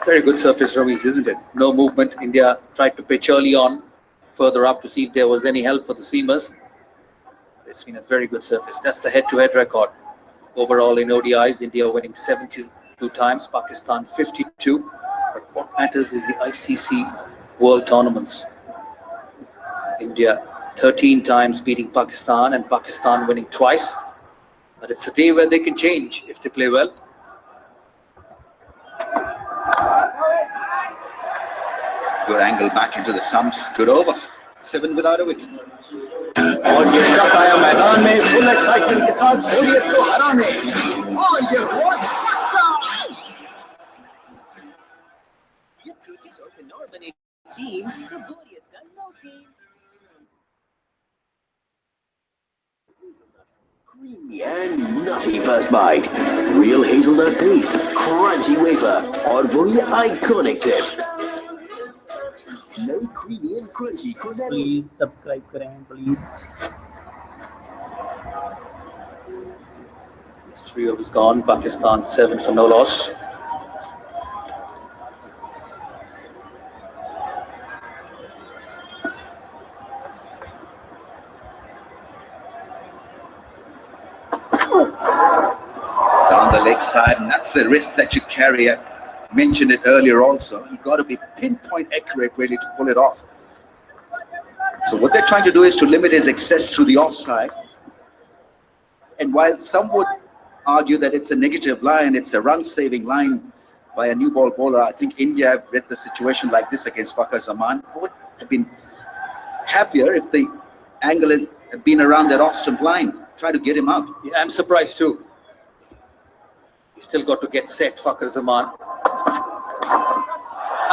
Very good surface, Ramesh, isn't it? No movement. India tried to pitch early on, further up to see if there was any help for the seamers. It's been a very good surface. That's the head-to-head record. Overall in ODIs, India winning 72 times, Pakistan 52. But what matters is the ICC World Tournaments. India 13 times beating Pakistan and Pakistan winning twice. But it's a day where they can change if they play well. Good angle back into the stumps. Good over. 7 without a wicket. और ये shot आया मैदान में full excitement के साथ बोलियत को हराने और ये हुआ छक्का जब क्रिकेट और कन्नौर बने टीम तो बोलियत का no scene creamy and nutty first bite real hazelnut paste crunchy wafer और वही iconic tip नई creamy and crunchy Cornetto please subscribe करें please 3 overs gone, Pakistan 7 for no loss. Down the leg side, and that's the risk that you carry. I mentioned it earlier also. You've got to be pinpoint accurate really to pull it off. So what they're trying to do is to limit his excess through the offside. And while some would argue that it's a negative line, it's a run-saving line by a new ball bowler, I think India have read the situation like this against Fakhar Zaman. I would have been happier if the angle has been around that off-stump line. Try to get him out. Yeah, I'm surprised too. He's still got to get set, Fakhar Zaman.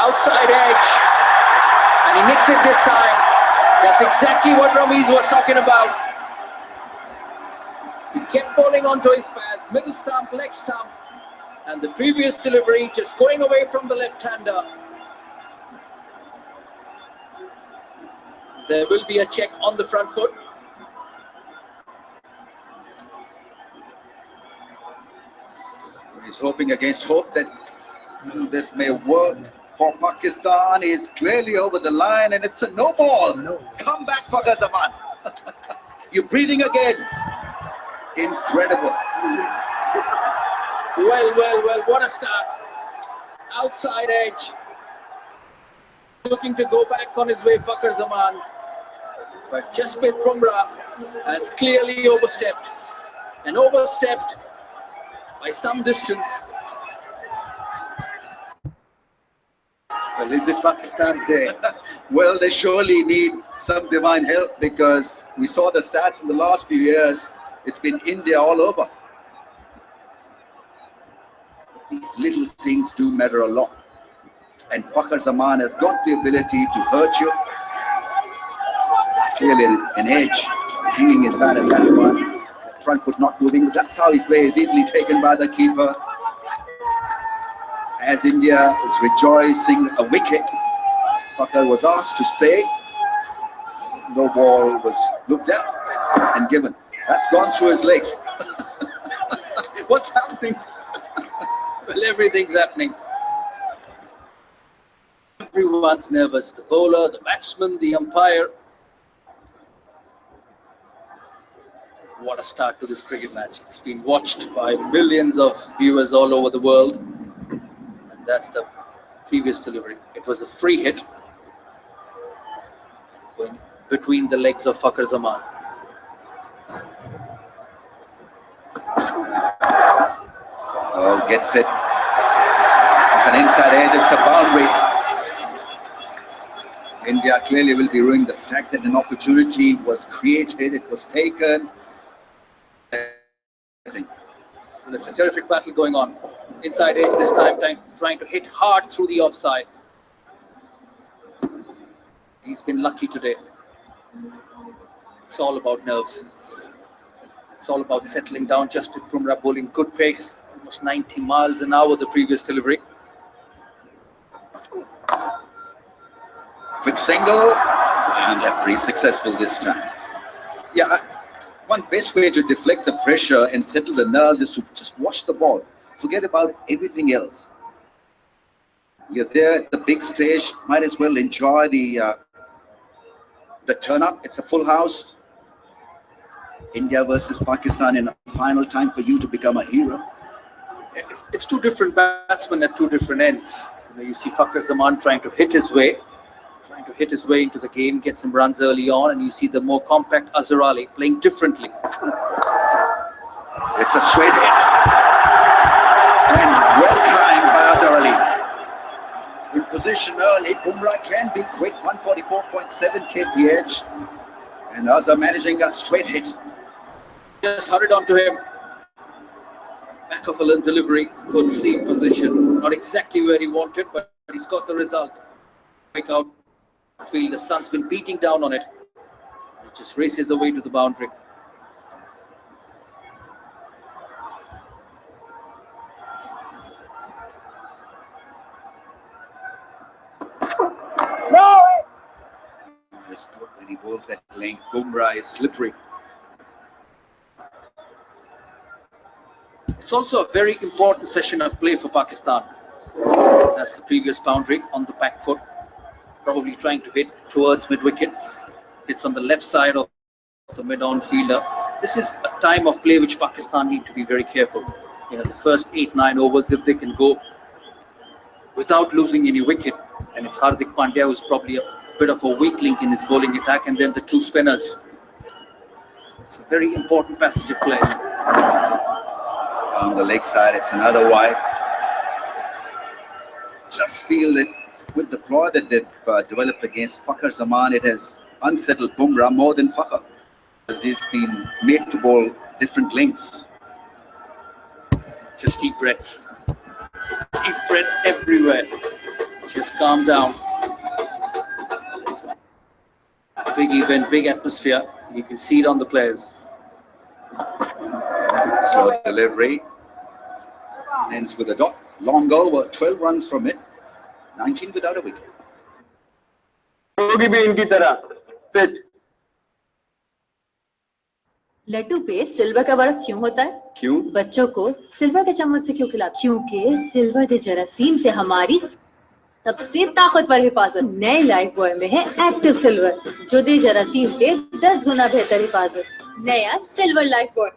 Outside edge. And he nicks it this time. That's exactly what Ramesh was talking about. He kept bowling onto his pads, middle stump, leg stump. And the previous delivery just going away from the left-hander. There will be a check on the front foot. He's hoping against hope that this may work for Pakistan. He's clearly over the line and it's a no ball. No. Come back, Fakhar Zaman. You're breathing again. Incredible. Well, what a start. Outside edge. Looking to go back on his way, Fakhar Zaman. But Jasprit Bumrah has clearly overstepped. And overstepped by some distance. Well, is it Pakistan's day? Well, they surely need some divine help because we saw the stats in the last few years. It's been India all over. These little things do matter a lot. And Fakhar Zaman has got the ability to hurt you. It's clearly an edge, hanging his bat at that one. Front foot not moving. That's how he plays. Easily taken by the keeper. As India is rejoicing a wicket, Fakhar was asked to stay. No ball was looked at and given. That's gone through his legs. What's happening? Well, everything's happening. Everyone's nervous. The bowler, the batsman, the umpire. What a start to this cricket match. It's been watched by millions of viewers all over the world. And that's the previous delivery. It was a free hit going between the legs of Fakhar Zaman. Oh, gets it off an inside edge. It's a boundary. India clearly will be ruining the fact that an opportunity was created, it was taken. And it's a terrific battle going on. Inside edge this time, trying to hit hard through the offside. He's been lucky today. It's all about nerves. It's all about settling down. Jasprit Bumrah bowling good pace, almost 90 miles an hour the previous delivery. Quick single, and they're pretty successful this time. Yeah, one best way to deflect the pressure and settle the nerves is to just watch the ball. Forget about everything else. You're there at the big stage. Might as well enjoy the turn up. It's a full house. India versus Pakistan in a final time for you to become a hero. It's two different batsmen at two different ends. You see Fakhar Zaman trying to hit his way into the game, get some runs early on, and you see the more compact Azhar Ali playing differently. It's a straight hit. And well timed by Azhar Ali. In position early, Bumrah can be quick, 144.7 kph. And Azhar managing a straight hit. Just hurried onto him. Back of a delivery, good seam position. Not exactly where he wanted, but he's got the result. Quick out. The sun's been beating down on it. It just races away to the boundary. No! It's good when he bowls that length. Bumrah is slippery. It's also a very important session of play for Pakistan. That's the previous boundary on the back foot. Probably trying to hit towards mid-wicket. It's on the left side of the mid-on fielder. This is a time of play which Pakistan need to be very careful. The first 8-9 overs, if they can go without losing any wicket, and it's Hardik Pandya who's probably a bit of a weak link in his bowling attack, and then the two spinners. It's a very important passage of play. On the leg side, it's another wide. Just feel that with the ploy that they've developed against Fakhar Zaman, it has unsettled Bumrah more than Fakhar, because he's been made to bowl different lengths. Just deep breaths. Deep breaths everywhere. Just calm down. It's a big event, big atmosphere. You can see it on the players. Slow delivery. Ends with a dot. Long over, 12 runs from it. 19 without a wicket. होगी भी इनकी तरह pitch Laddu पे silver का बर्फ क्यों होता है? क्यों? बच्चों को सिल्वर के चम्मच से क्यों खिलाते? क्योंकि सिल्वर के जरासीम से हमारी सबसे ताकतवर हिफाजत। नए लाइफ बॉय में है एक्टिव सिल्वर, जो दे जरासीम से 10 गुना बेहतर हिफाजत। नया silver life boy.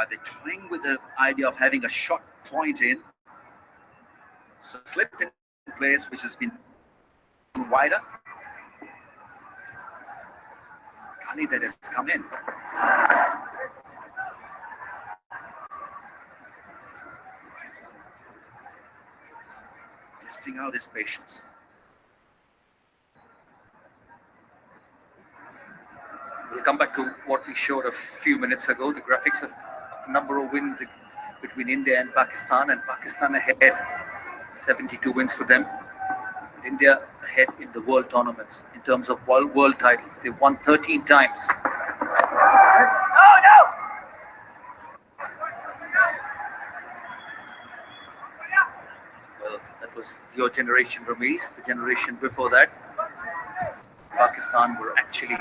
They're toying with the idea of having a shot point in. So slipped in place, which has been wider. Kali that has come in. Testing out his patience. We'll come back to what we showed a few minutes ago, the graphics of number of wins between India and Pakistan ahead, 72 wins for them. India ahead in the world tournaments in terms of world titles. They've won 13 times. Well, that was your generation, Ramesh. The generation before that, Pakistan were actually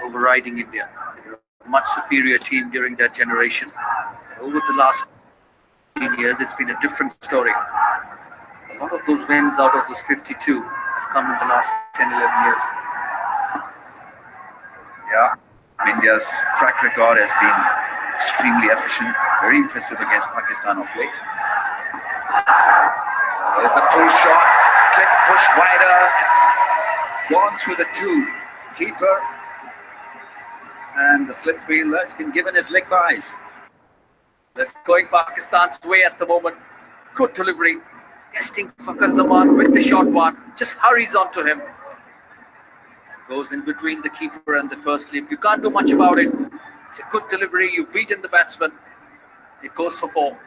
overriding India. They were a much superior team during that generation. Over the last 15 years, it's been a different story. A lot of those wins out of those 52 have come in the last 10, 11 years. Yeah, India's track record has been extremely efficient, very impressive against Pakistan of late. There's the pull shot, slip push wider, it's gone through the two. Keeper and the slip fielder has been given his leg byes. That's going Pakistan's way at the moment. Good delivery. Testing Fakhar Zaman with the short one. Just hurries onto him. Goes in between the keeper and the first slip. You can't do much about it. It's a good delivery. You've beaten the batsman. It goes for 4.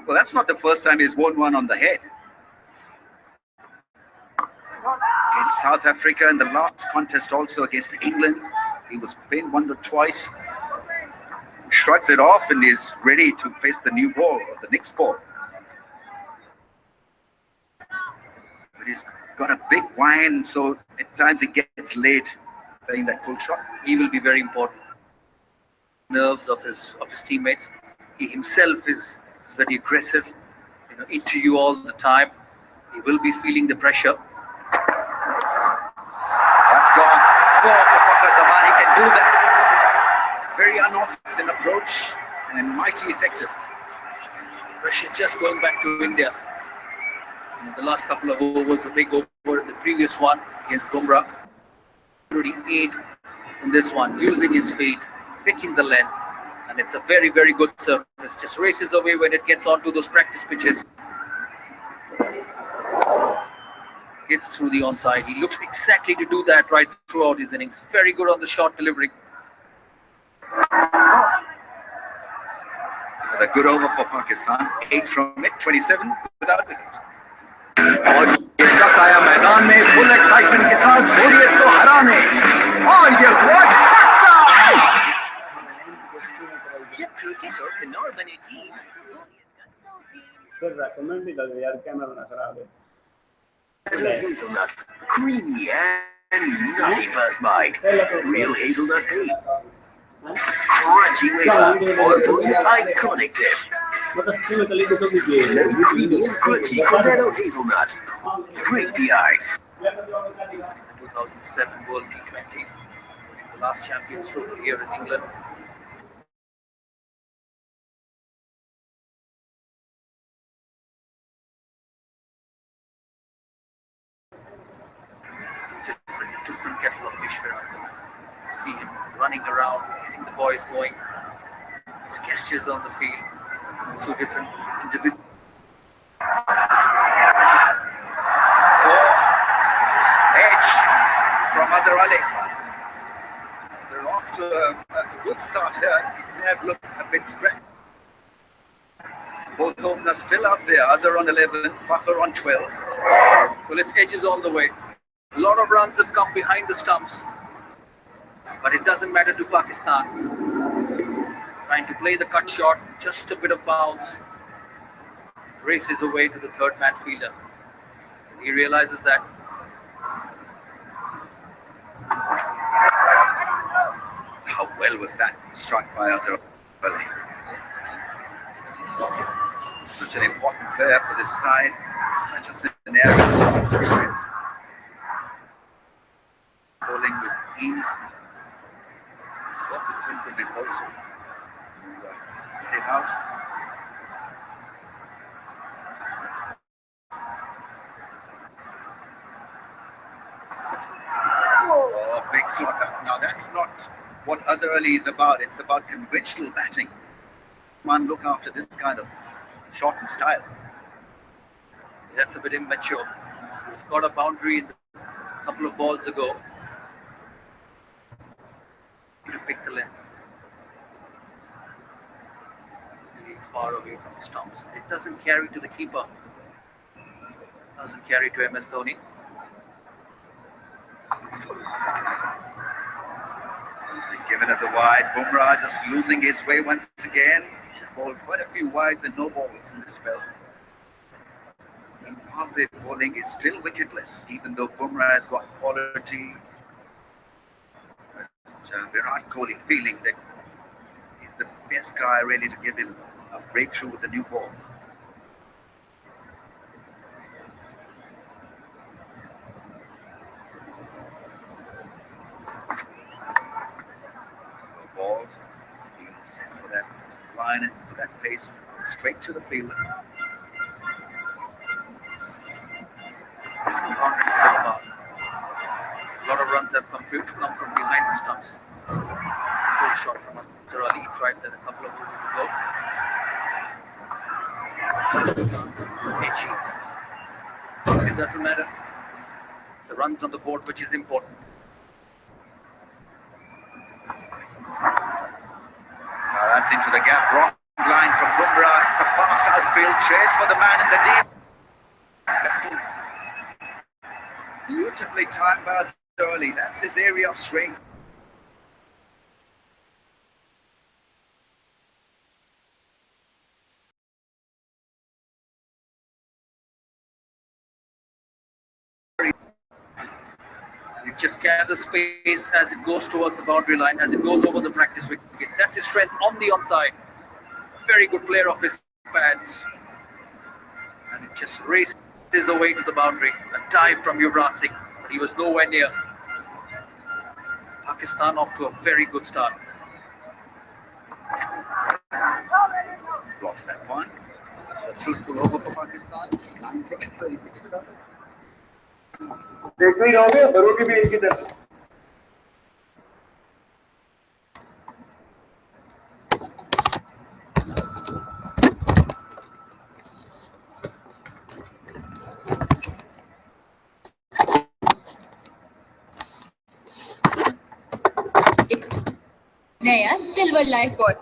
Well, that's not the first time he's won one on the head. Against South Africa in the last contest, also against England, he was pinned once or twice. Shrugs it off and is ready to face the new ball or the next ball. But he's got a big whine, so at times he gets late playing that full shot. He will be very important. Nerves of his teammates. He himself is very aggressive, into you all the time. He will be feeling the pressure. That's gone. 4 for Fakhar Zaman. He can do that. Very unorthodox in approach and mighty effective. Pressure just going back to India. The last couple of overs, a big over in the previous one against Bumrah. 38 in this one, using his feet, picking the length, and it's a very, very good surface. Just races away when it gets onto those practice pitches. Gets through the onside. He looks exactly to do that right throughout his innings. Very good on the short delivery. A good over for Pakistan. 8 from it, 27 without wicket. और ये तक आया मैदान में full excitement के साथ बोरियत को हराने और ये हुआ छक्का। जब क्रिकेट और किन्नौर बने टीम सर रेकमेंड भी कर दो यार, कैमरा बना खराब है। Hazelnut, creamy and nutty first bite. Real hazelnut tea. Crunchy wafer or fully iconic dip. मतलब स्क्रीन में कली तो सब दिखे। Creamy and crunchy Cornetto hazelnut. Break the ice. 2007 World T20, the last Champions Trophy here in England. It's different kettle of fish for him. See him running around, getting the boys going. His gestures on the field, 2 different individuals. Edge from Azhar Ali. They're off to a good start here. It may have looked a bit scrappy. Both openers still out there. Azhar on 11, Fakhar on 12. Well, it's edges on the way. A lot of runs have come behind the stumps, but it doesn't matter to Pakistan. Trying to play the cut shot, just a bit of bounce. Races away to the third man fielder. He realizes that. How well was that struck by Azhar Ali? Such an important player for this side. Such a scenario to experience. Bowling with ease. He's got the temperament also to hit out. Oh, big slaughter. Now that's not what Azhar Ali is about. It's about conventional batting. Man, look after this kind of shot and style. That's a bit immature. He's got a boundary a couple of balls ago. To pick the length. He's far away from the stumps. It doesn't carry to the keeper. Doesn't carry to MS Dhoni. He's been given as a wide. Bumrah just losing his way once again. He's bowled quite a few wides and no balls in this spell. Zimbabwe bowling is still wicketless, even though Bumrah has got quality. Virat Kohli feeling that he's the best guy really to give him a breakthrough with the new ball. Slow ball, being set for that line and for that pace, straight to the fielder. Boundaries so far. A lot of runs have come from behind the stumps. Good shot from Azhar Ali. He tried that a couple of overs ago. Edgy. It doesn't matter. It's the runs on the board which is important. Runs into the gap, wrong line from Bumrah. It's a fast outfield chase for the man in the deep. Beautifully timed by Azhar Ali. That's his area of strength. It just gathers space as it goes towards the boundary line, as it goes over the practice wickets. That's his strength on the onside. Very good player of his pads. And it just races away to the boundary. A dive from Yuvraj Singh, but he was nowhere near. Pakistan off to a very good start. Blocks that one. A fruitful over for Pakistan. 9 cricket, 36 to go. देख नहीं रहोगे बरोगी भी इनकी तरफ नया silver life board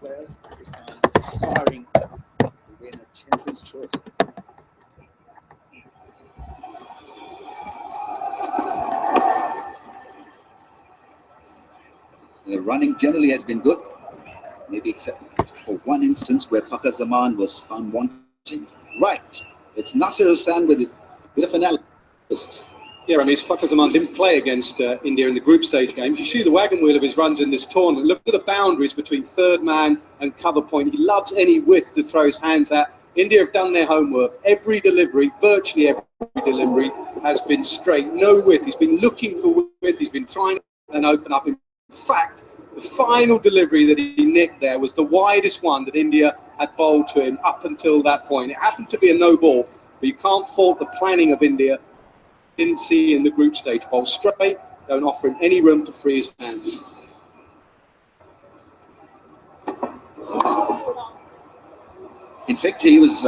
Players, Pakistan aspiring to win a Champions Trophy. The running generally has been good, maybe except for one instance where Fakhar Zaman was found wanting. Right, it's Nasir Hussain with a bit of analysis. Yeah, Ramesh, Fakhar Zaman didn't play against India in the group stage games. You see the wagon wheel of his runs in this tournament. Look at the boundaries between third man and cover point. He loves any width to throw his hands at. India have done their homework. Every delivery, virtually every delivery, has been straight. No width. He's been looking for width. He's been trying to open up. In fact, the final delivery that he nicked there was the widest one that India had bowled to him up until that point. It happened to be a no ball, but you can't fault the planning of India. Didn't see in the group stage bowl straight, don't offer him any room to free his hands. In fact, he was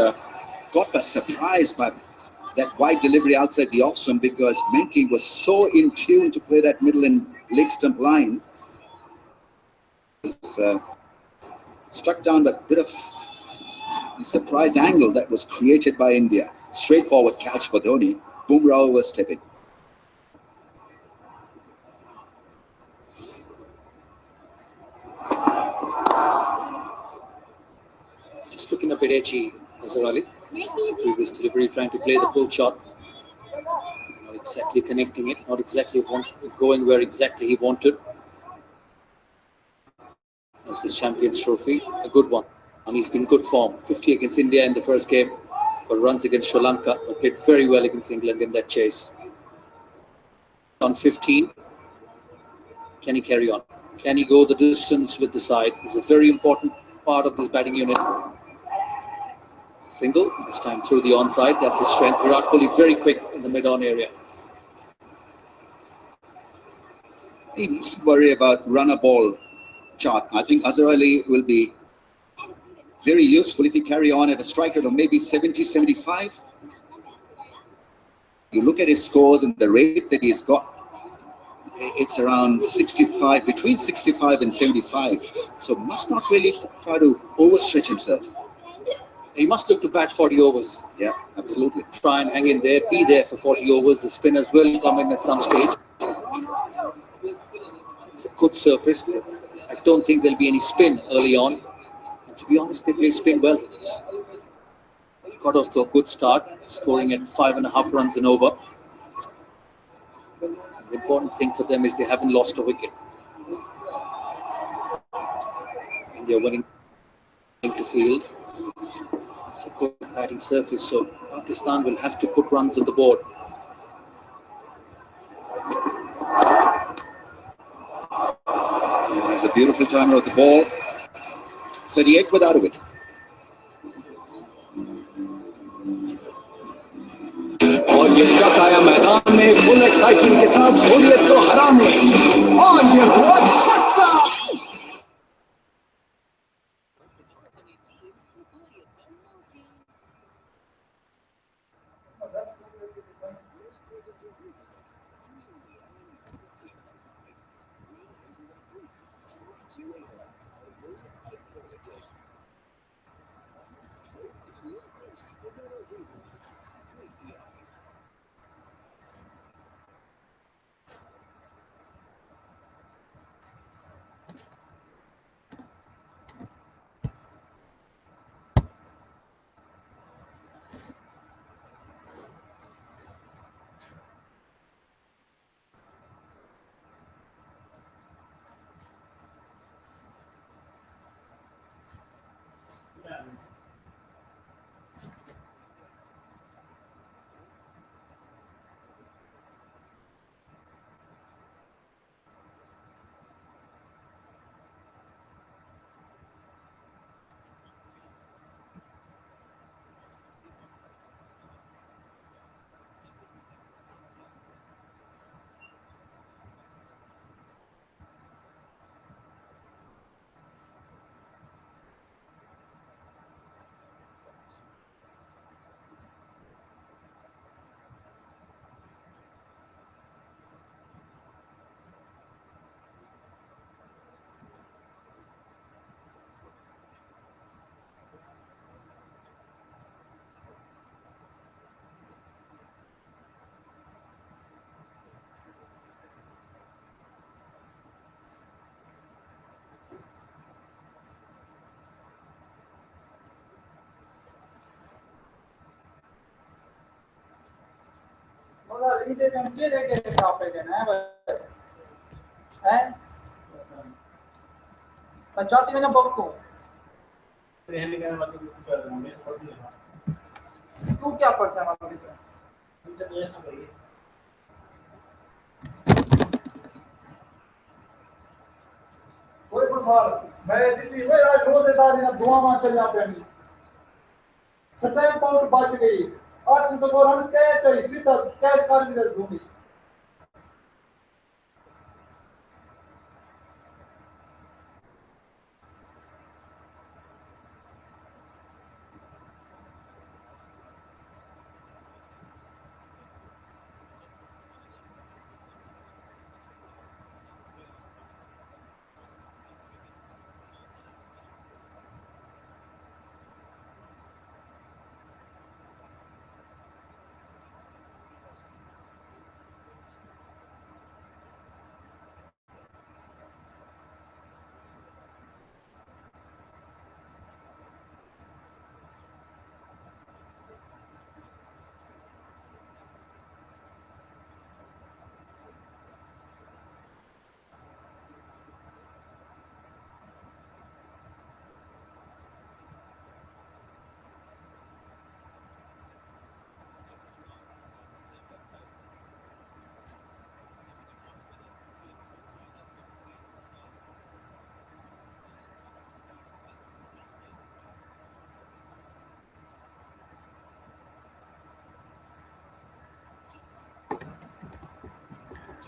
caught by surprise by that wide delivery outside the off stump because Menke was so in tune to play that middle and leg stump line. He was struck down by a bit of the surprise angle that was created by India. Straightforward catch for Dhoni. Bumrah was stepping. Just looking a bit edgy, Azhar Ali. Previous delivery, trying to play the pull shot. Not exactly connecting it, not exactly going where exactly he wanted. That's his Champions Trophy, a good one. And he's been in good form. 50 against India in the first game, but runs against Sri Lanka, but played very well against England in that chase. On 15, can he carry on? Can he go the distance with the side? It's a very important part of this batting unit. Single, this time through the onside, that's his strength. Virat Kohli very quick in the mid-on area. He must worry about runner ball chart. I think Azhar Ali will be very useful if he carry on at a strike rate of maybe 70, 75. You look at his scores and the rate that he's got, it's around 65, between 65 and 75. So must not really try to overstretch himself. He must look to bat 40 overs. Yeah, absolutely. Try and hang in there, be there for 40 overs. The spinners will come in at some stage. It's a good surface. I don't think there'll be any spin early on. And to be honest, they play spin well. They've got off to a good start, scoring at 5.5 runs and over. The important thing for them is they haven't lost a wicket. India winning to field. It's a good batting surface, so Pakistan will have to put runs on the board. There's a beautiful turner of the ball. 38 without a wicket. और ये चक आया मैदान में full excitement के साथ बोलियत को हराने और ये हुआ छक्का। Dice que no quiere que se escape, que nada, पंचायती में ना बक्को रहने के बाद तू क्या पढ़ता है हमारे से मुझे देश ना करिए कोई बुखार मैं दिल्ली में आज रोजेदार ना दुआ मां चल यहाँ पे नहीं सत्रह पाउंड बच गई 800 रन कैच है सीधा कैच कर भी दे दूंगी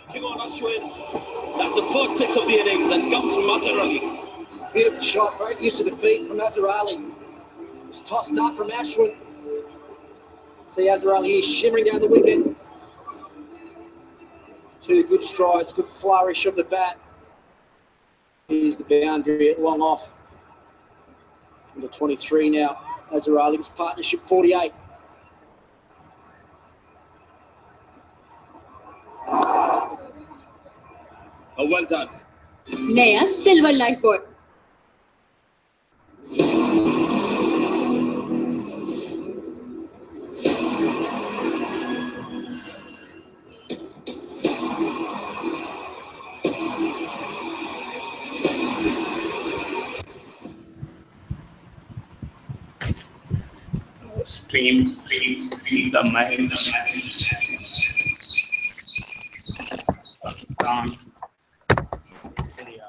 Hang on, Ashwin. That's the first 6 of the innings and comes from Azhar Ali. Beautiful shot, great use of the feet from Azhar Ali. It was tossed up from Ashwin. See Azhar Ali here shimmering down the wicket. 2 good strides, good flourish of the bat. Here's the boundary at long off. Under 23 now. Azhar Ali's partnership 48. Oh, well done. नया silver life board stream the mind Pakistan India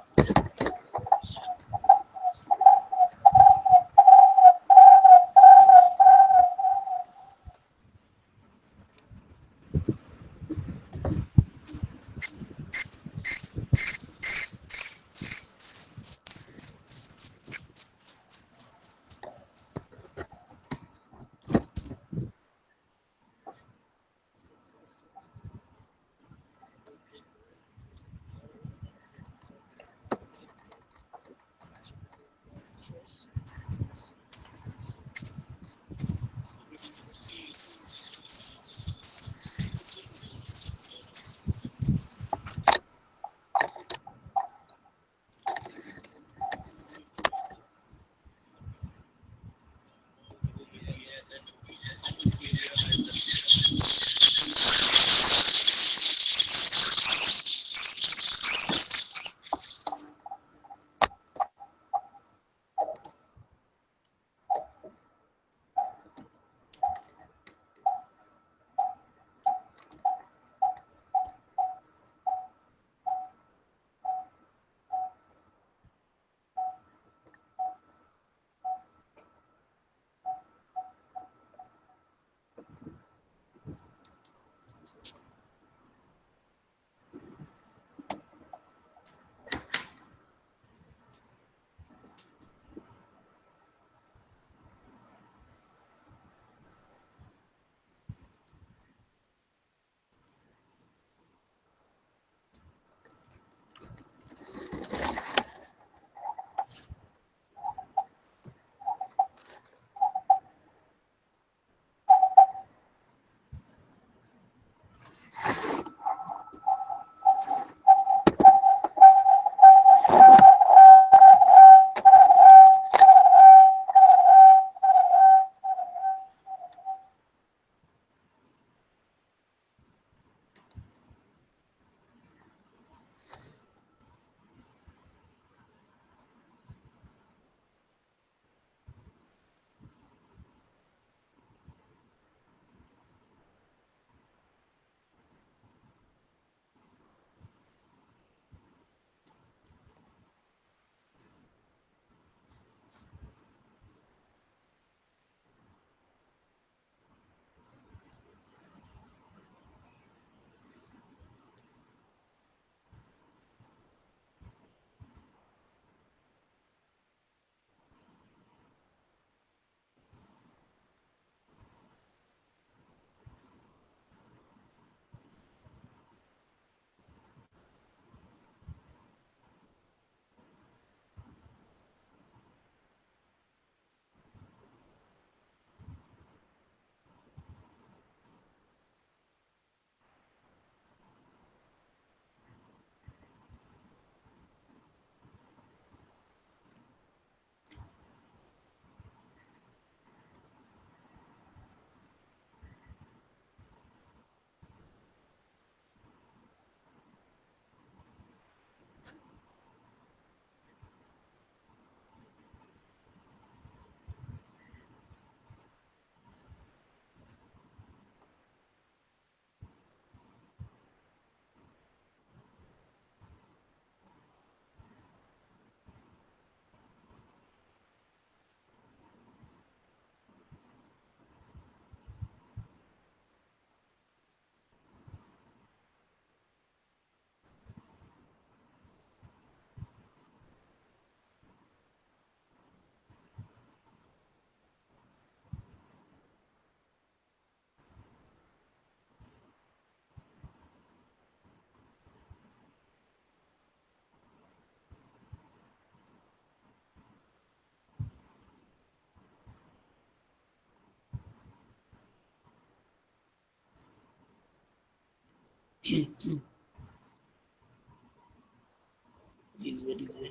please wait करें,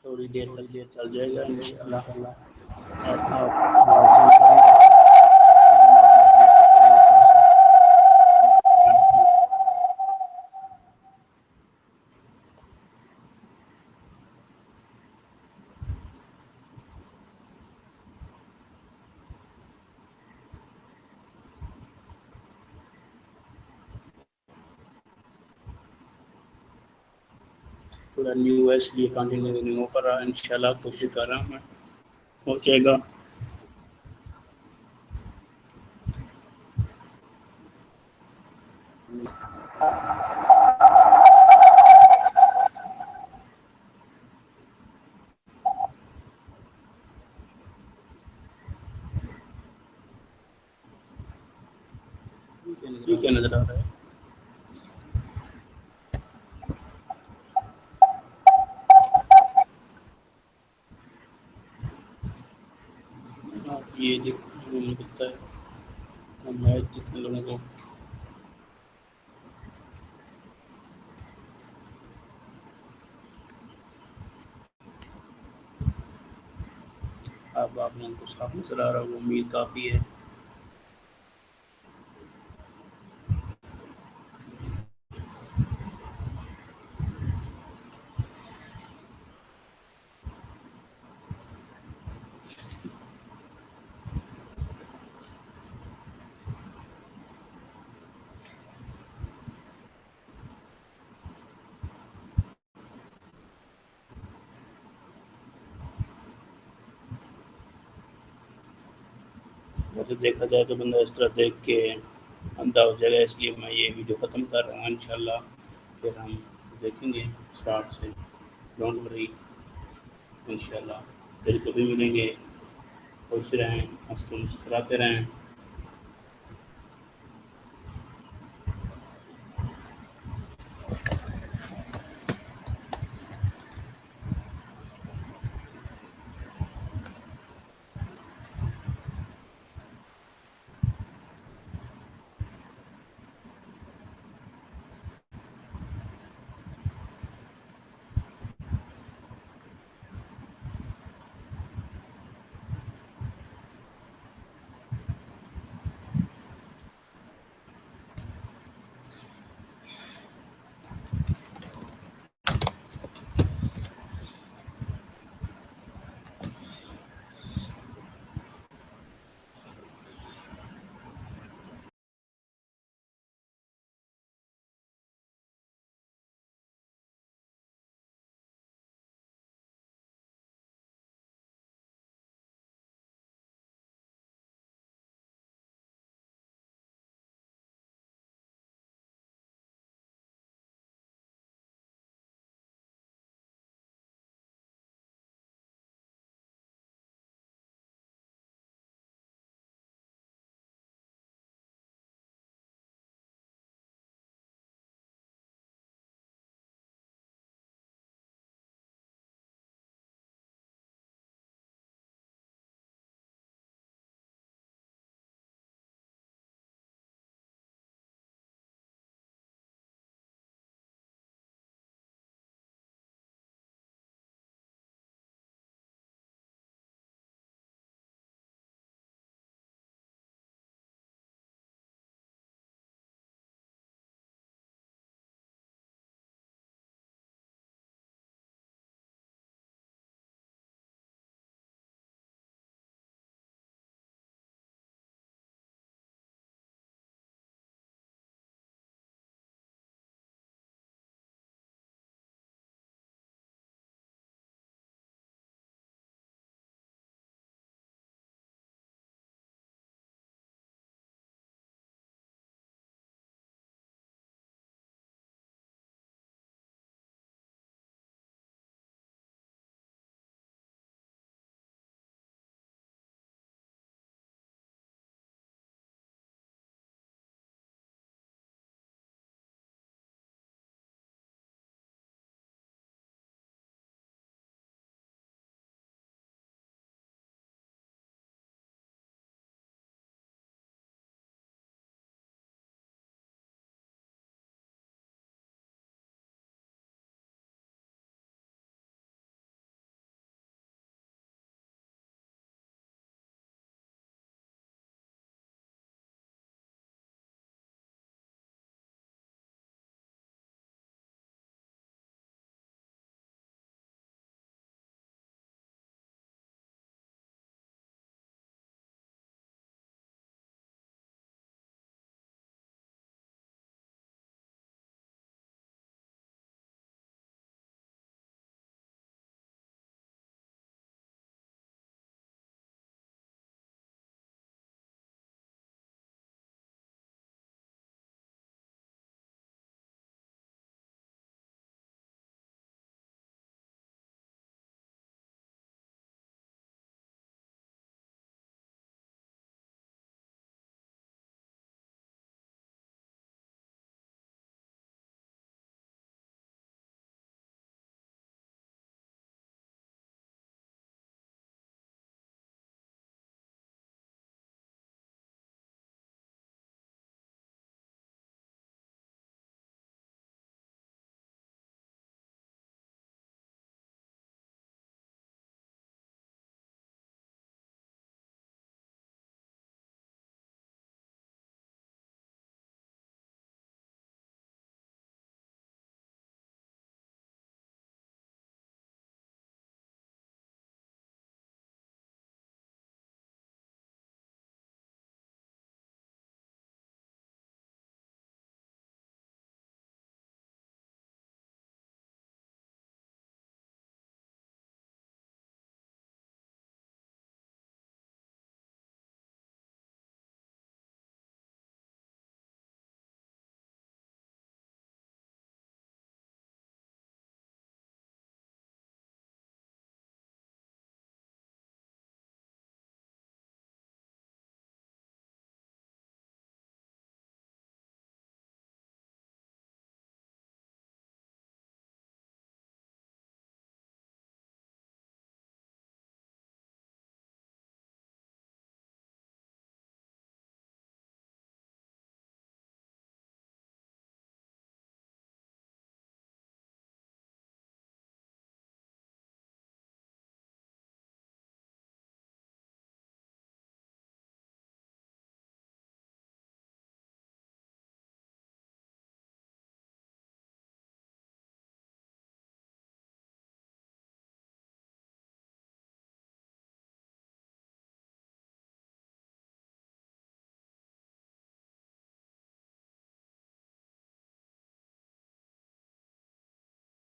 थोड़ी देर तक ये चल जाएगा इंशाल्लाह। थोड़ा new है इसलिए कंटिन्यू नहीं हो पा रहा, इंशाल्लाह कोशिश कर रहा हूँ मैं, हो जाएगा। क्या नजर आ रहा है? ये दिखता है मैच जितने लोगों को अब आप लोगों को साफ नजर आ रहा होगा, उम्मीद काफ़ी है। वैसे देखा जाए तो बंदा इस तरह देख के अंधा हो जाएगा, इसलिए मैं ये वीडियो ख़त्म कर रहा हूँ। इंशाल्लाह फिर हम देखेंगे स्टार्ट से, डोंट वरी, इंशाल्लाह फिर कभी मिलेंगे। खुश रहें, मस्त मुस्कुराते रहें।